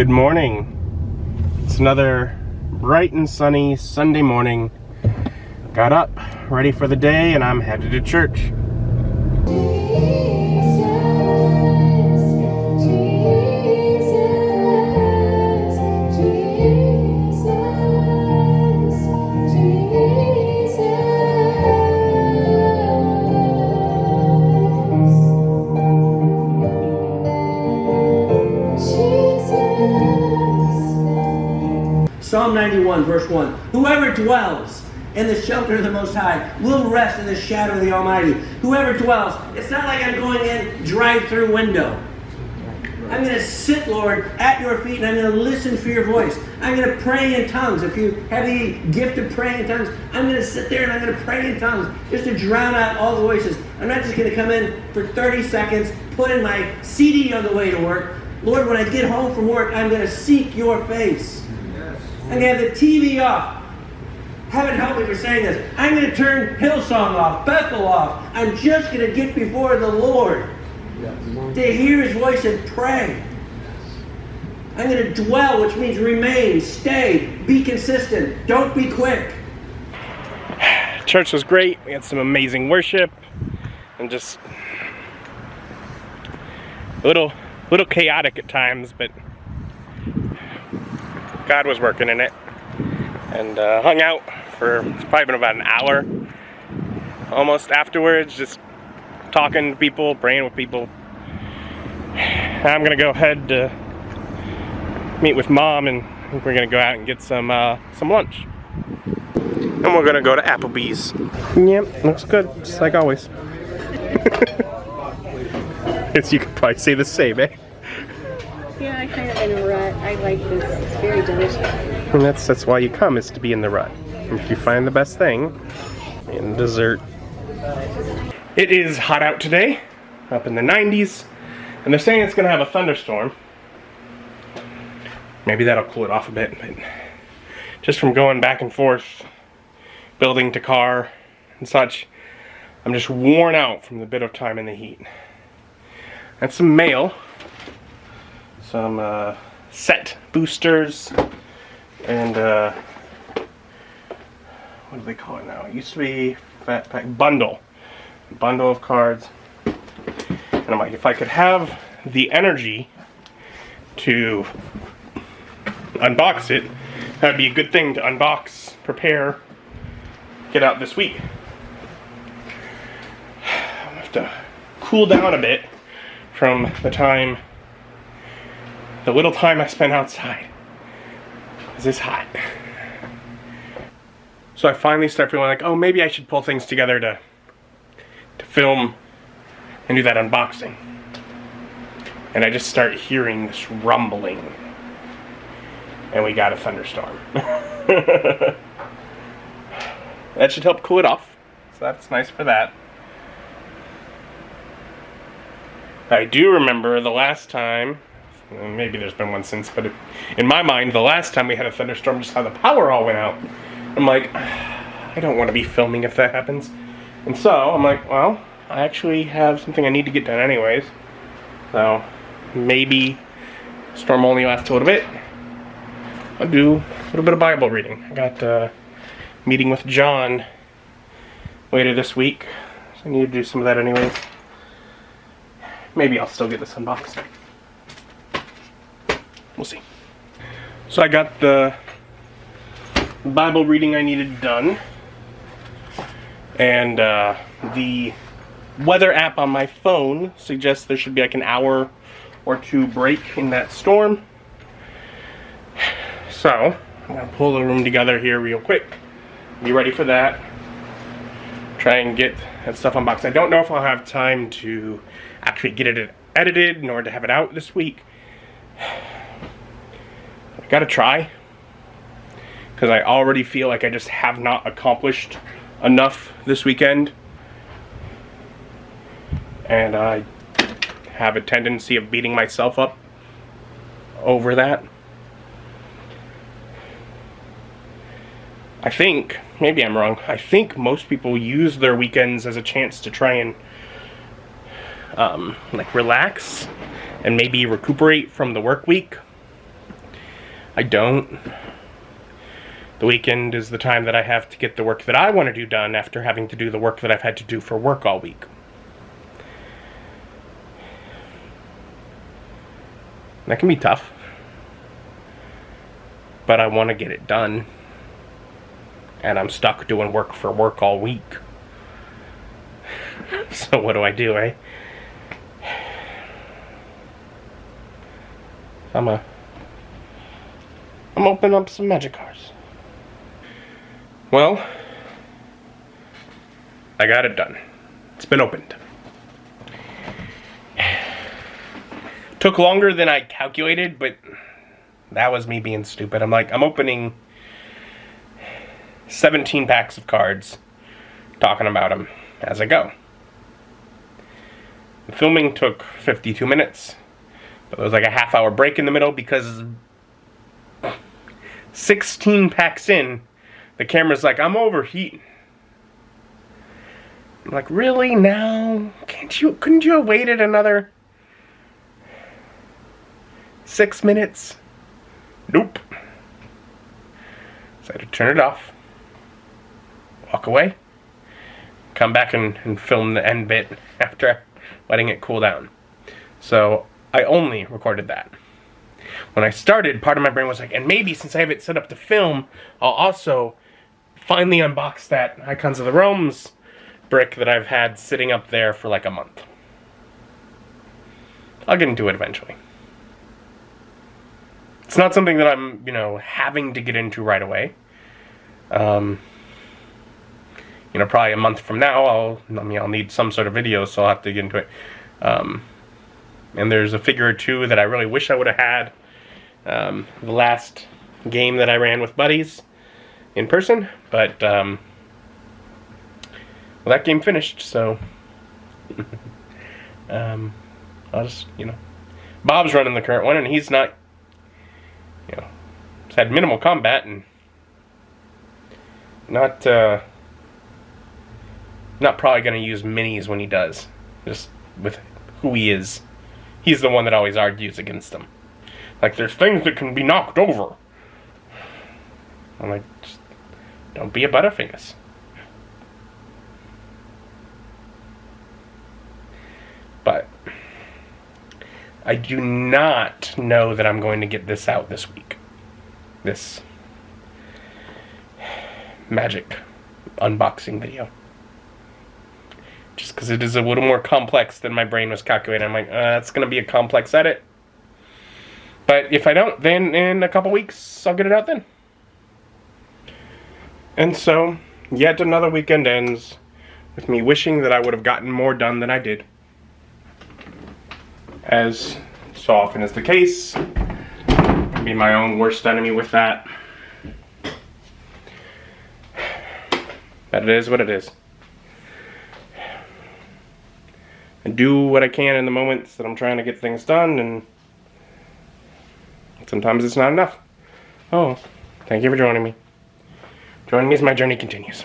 Good morning. It's another bright and sunny Sunday morning. Got up, ready for the day, and I'm headed to church. Psalm 91, verse 1. Whoever dwells in the shelter of the Most High will rest in the shadow of the Almighty. Whoever dwells, it's not like I'm going in drive-through window. I'm going to sit, Lord, at your feet, and I'm going to listen for your voice. I'm going to pray in tongues. If you have the gift of praying in tongues, I'm going to sit there and I'm going to pray in tongues just to drown out all the voices. I'm not just going to come in for 30 seconds, put in my CD on the way to work. Lord, when I get home from work, I'm going to seek your face. I'm going to have the TV off. Heaven help me for saying this. I'm going to turn Hillsong off, Bethel off. I'm just going to get before the Lord to hear His voice and pray. I'm going to dwell, which means remain, stay, be consistent. Don't be quick. Church was great. We had some amazing worship and just a little chaotic at times, but God was working in it, and hung out for, it's probably been about an hour almost afterwards, just talking to people, praying with people. I'm gonna go ahead to meet with Mom, and I think we're gonna go out and get some lunch, and we're gonna go to Applebee's. Yep, looks good, just like always. Guess you could probably say the same, eh? Yeah, I'm kind of in a rut. I like this. It's very delicious. And that's why you come, is to be in the rut. If you find the best thing in dessert. It is hot out today, up in the 90s, and they're saying it's going to have a thunderstorm. Maybe that'll cool it off a bit, but just from going back and forth, building to car and such, I'm just worn out from the bit of time in the heat. That's some mail. Some set boosters and what do they call it now? It used to be fat pack bundle of cards. And I'm like, if I could have the energy to unbox it, that would be a good thing to unbox, prepare, get out this week. I have to cool down a bit from the little time I spent outside. Because it's hot. So I finally start feeling like, oh, maybe I should pull things together to film and do that unboxing. And I just start hearing this rumbling. And we got a thunderstorm. That should help cool it off. So that's nice for that. I do remember the last time, maybe there's been one since, but in my mind, the last time we had a thunderstorm, just how the power all went out. I'm like, I don't want to be filming if that happens. And so, I'm like, well, I actually have something I need to get done anyways. So, maybe storm only lasts a little bit. I'll do a little bit of Bible reading. I got a meeting with John later this week, so I need to do some of that anyways. Maybe I'll still get this unboxed. We'll see. So I got the Bible reading I needed done, and the weather app on my phone suggests there should be like an hour or two break in that storm. So I'm gonna pull the room together here real quick, be ready for that, try and get that stuff unboxed. I don't know if I'll have time to actually get it edited nor to have it out this week. Gotta try, because I already feel like I just have not accomplished enough this weekend, and I have a tendency of beating myself up over that. I think, maybe I'm wrong, I think most people use their weekends as a chance to try and like relax and maybe recuperate from the work week. I don't. The weekend is the time that I have to get the work that I want to do done after having to do the work that I've had to do for work all week. That can be tough. But I want to get it done. And I'm stuck doing work for work all week. So what do, eh? I'm opening up some magic cards. Well, I got it done. It's been opened. Took longer than I calculated, but that was me being stupid. I'm opening 17 packs of cards, talking about them as I go. The filming took 52 minutes, but there was like a half-hour break in the middle because 16 packs in, the camera's like, I'm overheating. I'm like, really now? Couldn't you have waited another 6 minutes? Nope. So I had to turn it off, walk away, come back and film the end bit after letting it cool down. So I only recorded that. When I started, part of my brain was like, and maybe since I have it set up to film, I'll also finally unbox that Icons of the Realms brick that I've had sitting up there for like a month. I'll get into it eventually. It's not something that I'm, having to get into right away. Probably a month from now, I'll need some sort of video, so I'll have to get into it. And there's a figure or two that I really wish I would have had. The last game that I ran with buddies in person, but well, that game finished, so I'll just, Bob's running the current one, and he's not, he's had minimal combat and not probably going to use minis when he does, just with who he is. He's the one that always argues against them. Like, there's things that can be knocked over. I'm like, just don't be a Butterfingers. But I do not know that I'm going to get this out this week. This magic unboxing video. Just because it is a little more complex than my brain was calculating. I'm like, that's going to be a complex edit. But if I don't, then in a couple weeks, I'll get it out then. And so, yet another weekend ends with me wishing that I would have gotten more done than I did. As so often is the case, I'll be my own worst enemy with that. But it is what it is. I do what I can in the moments that I'm trying to get things done, and sometimes it's not enough. Oh, thank you for joining me. Join me as my journey continues.